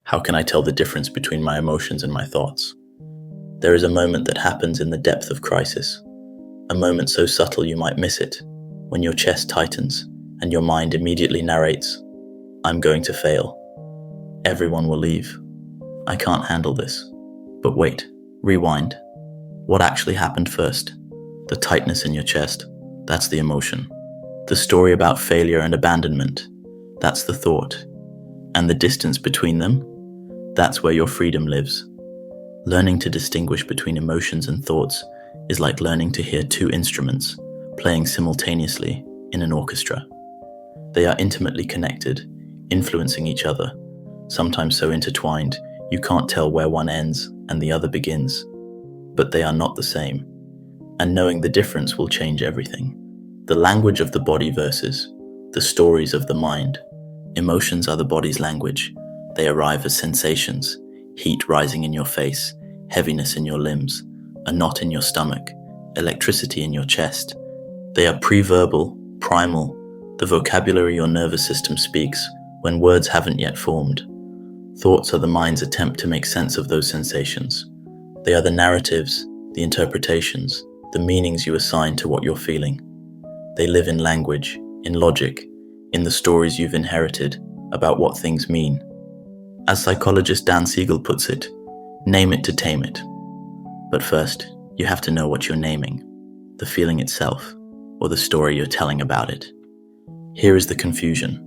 How can I tell the difference between my emotions and my thoughts? There is a moment that happens in the depth of crisis, a moment so subtle you might miss it, when your chest tightens and your mind immediately narrates, "I'm going to fail. Everyone will leave. I can't handle this." But wait, rewind. What actually happened first? The tightness in your chest, that's the emotion. The story about failure and abandonment, that's the thought. And the distance between them, that's where your freedom lives. Learning to distinguish between emotions and thoughts is like learning to hear two instruments playing simultaneously in an orchestra. They are intimately connected, influencing each other, sometimes so intertwined you can't tell where one ends and the other begins. But they are not the same, and knowing the difference will change everything. The language of the body versus the stories of the mind. Emotions are the body's language. They arrive as sensations, heat rising in your face, heaviness in your limbs, a knot in your stomach, electricity in your chest. They are pre-verbal, primal, the vocabulary your nervous system speaks when words haven't yet formed. Thoughts are the mind's attempt to make sense of those sensations. They are the narratives, the interpretations, the meanings you assign to what you're feeling. They live in language, in logic, in the stories you've inherited about what things mean. As psychologist Dan Siegel puts it, name it to tame it. But first, you have to know what you're naming, the feeling itself, or the story you're telling about it. Here is the confusion.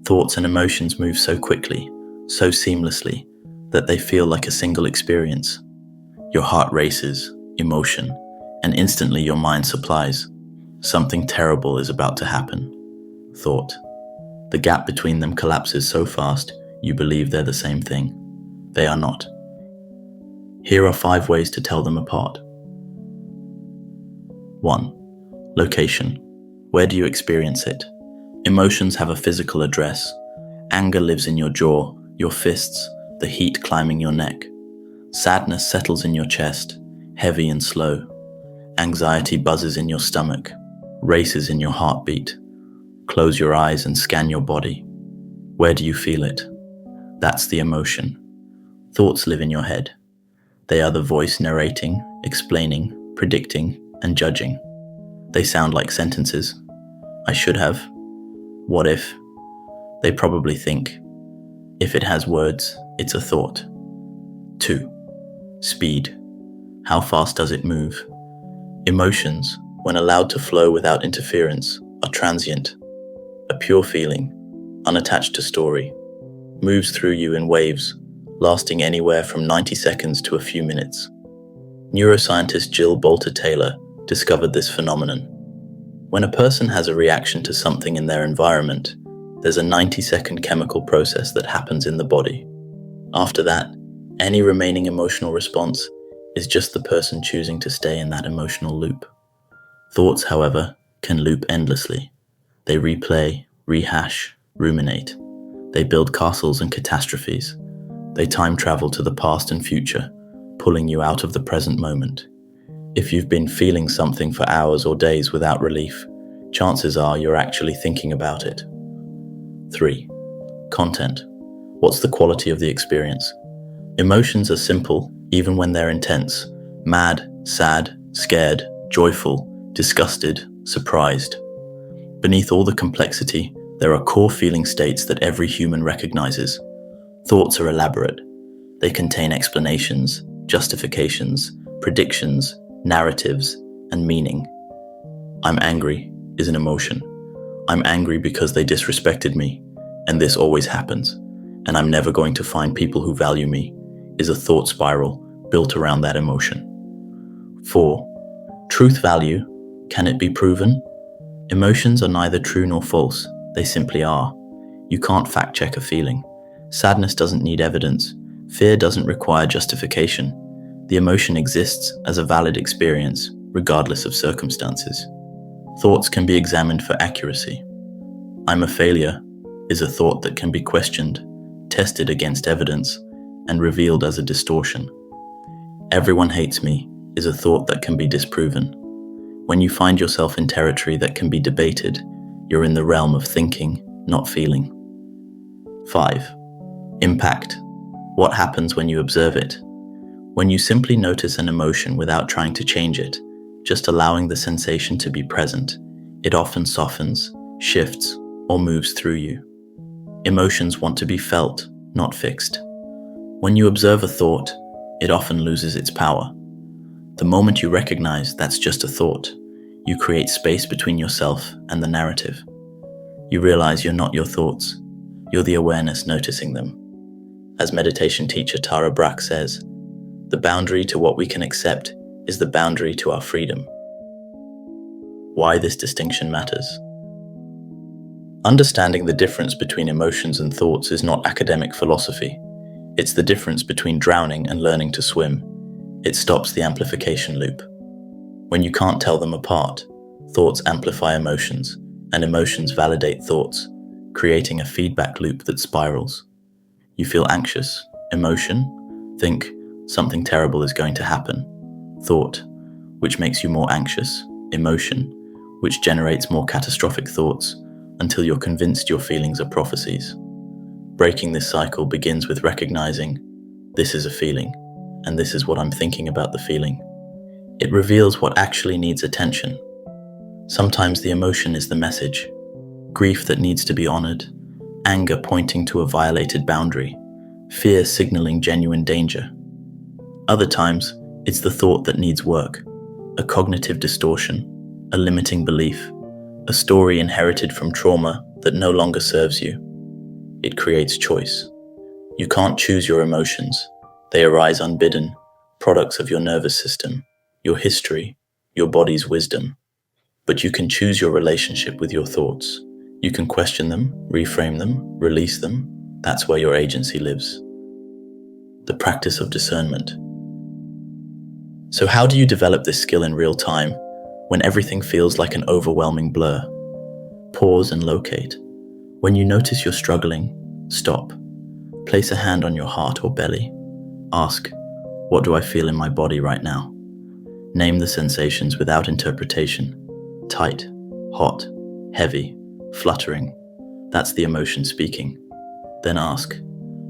Thoughts and emotions move so quickly, so seamlessly, that they feel like a single experience. Your heart races, emotion, and instantly your mind supplies. Something terrible is about to happen. Thought. The gap between them collapses so fast, you believe they're the same thing. They are not. Here are 5 ways to tell them apart. 1. Location. Where do you experience it? Emotions have a physical address. Anger lives in your jaw, your fists, the heat climbing your neck. Sadness settles in your chest, heavy and slow. Anxiety buzzes in your stomach, races in your heartbeat. Close your eyes and scan your body. Where do you feel it? That's the emotion. Thoughts live in your head. They are the voice narrating, explaining, predicting, and judging. They sound like sentences. I should have. What if? They probably think. If it has words, it's a thought. 2. Speed. How fast does it move? Emotions, when allowed to flow without interference, are transient. A pure feeling, unattached to story, moves through you in waves, lasting anywhere from 90 seconds to a few minutes. Neuroscientist Jill Boulter-Taylor discovered this phenomenon. When a person has a reaction to something in their environment, there's a 90-second chemical process that happens in the body. After that, any remaining emotional response is just the person choosing to stay in that emotional loop. Thoughts, however, can loop endlessly. They replay, rehash, ruminate. They build castles and catastrophes. They time travel to the past and future, pulling you out of the present moment. If you've been feeling something for hours or days without relief, chances are you're actually thinking about it. 3. Content. What's the quality of the experience? Emotions are simple, even when they're intense. Mad, sad, scared, joyful, disgusted, surprised. Beneath all the complexity, there are core feeling states that every human recognizes. Thoughts are elaborate. They contain explanations, justifications, predictions, narratives, and meaning. I'm angry is an emotion. I'm angry because they disrespected me, and this always happens, and I'm never going to find people who value me, is a thought spiral built around that emotion. 4. Truth value. Can it be proven? Emotions are neither true nor false. They simply are. You can't fact-check a feeling. Sadness doesn't need evidence. Fear doesn't require justification. The emotion exists as a valid experience, regardless of circumstances. Thoughts can be examined for accuracy. I'm a failure is a thought that can be questioned, tested against evidence, and revealed as a distortion. Everyone hates me is a thought that can be disproven. When you find yourself in territory that can be debated, you're in the realm of thinking, not feeling. 5. Impact. What happens when you observe it? When you simply notice an emotion without trying to change it, just allowing the sensation to be present, it often softens, shifts, or moves through you. Emotions want to be felt, not fixed. When you observe a thought, it often loses its power. The moment you recognize that's just a thought, you create space between yourself and the narrative. You realize you're not your thoughts, you're the awareness noticing them. As meditation teacher Tara Brach says, the boundary to what we can accept is the boundary to our freedom. Why this distinction matters. Understanding the difference between emotions and thoughts is not academic philosophy. It's the difference between drowning and learning to swim. It stops the amplification loop. When you can't tell them apart, thoughts amplify emotions, and emotions validate thoughts, creating a feedback loop that spirals. You feel anxious, emotion, think something terrible is going to happen, thought, which makes you more anxious, emotion, which generates more catastrophic thoughts, until you're convinced your feelings are prophecies. Breaking this cycle begins with recognizing, this is a feeling, and this is what I'm thinking about the feeling. It reveals what actually needs attention. Sometimes the emotion is the message, grief that needs to be honored, anger pointing to a violated boundary, fear signaling genuine danger. Other times, it's the thought that needs work, a cognitive distortion, a limiting belief, a story inherited from trauma that no longer serves you. It creates choice. You can't choose your emotions. They arise unbidden, products of your nervous system, your history, your body's wisdom. But you can choose your relationship with your thoughts. You can question them, reframe them, release them. That's where your agency lives. The practice of discernment. So how do you develop this skill in real time when everything feels like an overwhelming blur? Pause and locate. When you notice you're struggling, stop. Place a hand on your heart or belly. Ask, what do I feel in my body right now? Name the sensations without interpretation. Tight, hot, heavy, fluttering. That's the emotion speaking. Then ask,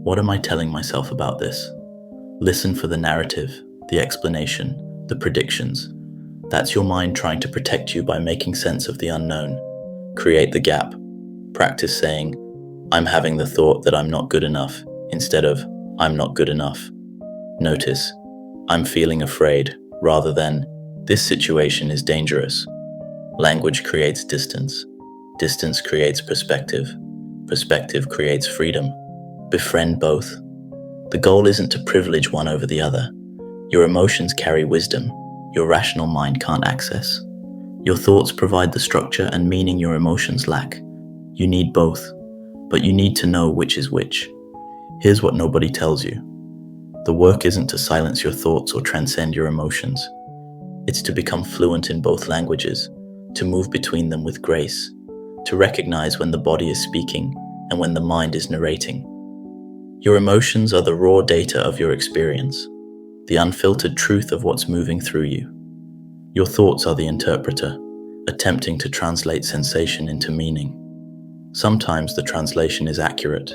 what am I telling myself about this? Listen for the narrative, the explanation, the predictions. That's your mind trying to protect you by making sense of the unknown. Create the gap. Practice saying, I'm having the thought that I'm not good enough, instead of, I'm not good enough. Notice, I'm feeling afraid, rather than, this situation is dangerous. Language creates distance. Distance creates perspective. Perspective creates freedom. Befriend both. The goal isn't to privilege one over the other. Your emotions carry wisdom your rational mind can't access. Your thoughts provide the structure and meaning your emotions lack. You need both, but you need to know which is which. Here's what nobody tells you. The work isn't to silence your thoughts or transcend your emotions. It's to become fluent in both languages, to move between them with grace, to recognize when the body is speaking and when the mind is narrating. Your emotions are the raw data of your experience, the unfiltered truth of what's moving through you. Your thoughts are the interpreter, attempting to translate sensation into meaning. Sometimes the translation is accurate.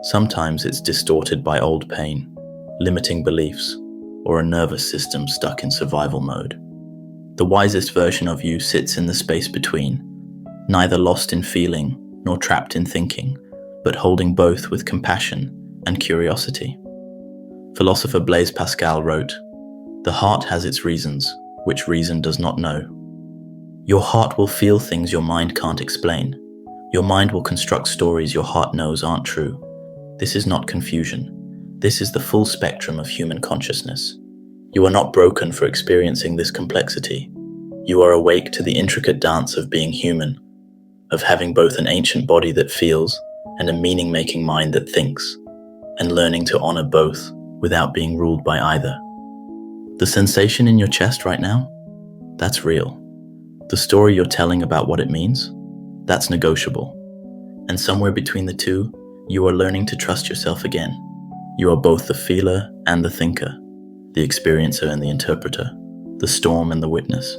Sometimes it's distorted by old pain, limiting beliefs, or a nervous system stuck in survival mode. The wisest version of you sits in the space between, neither lost in feeling nor trapped in thinking, but holding both with compassion and curiosity. Philosopher Blaise Pascal wrote, "The heart has its reasons, which reason does not know." Your heart will feel things your mind can't explain. Your mind will construct stories your heart knows aren't true. This is not confusion. This is the full spectrum of human consciousness. You are not broken for experiencing this complexity. You are awake to the intricate dance of being human, of having both an ancient body that feels and a meaning-making mind that thinks, and learning to honor both without being ruled by either. The sensation in your chest right now? That's real. The story you're telling about what it means? That's negotiable. And somewhere between the two, you are learning to trust yourself again. You are both the feeler and the thinker, the experiencer and the interpreter, the storm and the witness.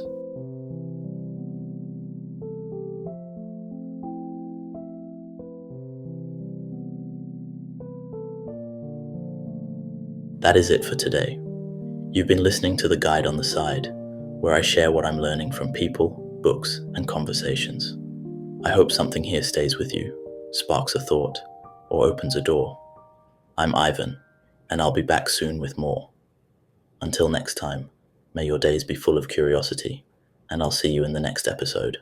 That is it for today. You've been listening to The Guide on the Side, where I share what I'm learning from people, books, and conversations. I hope something here stays with you, sparks a thought, or opens a door. I'm Ivan, and I'll be back soon with more. Until next time, may your days be full of curiosity, and I'll see you in the next episode.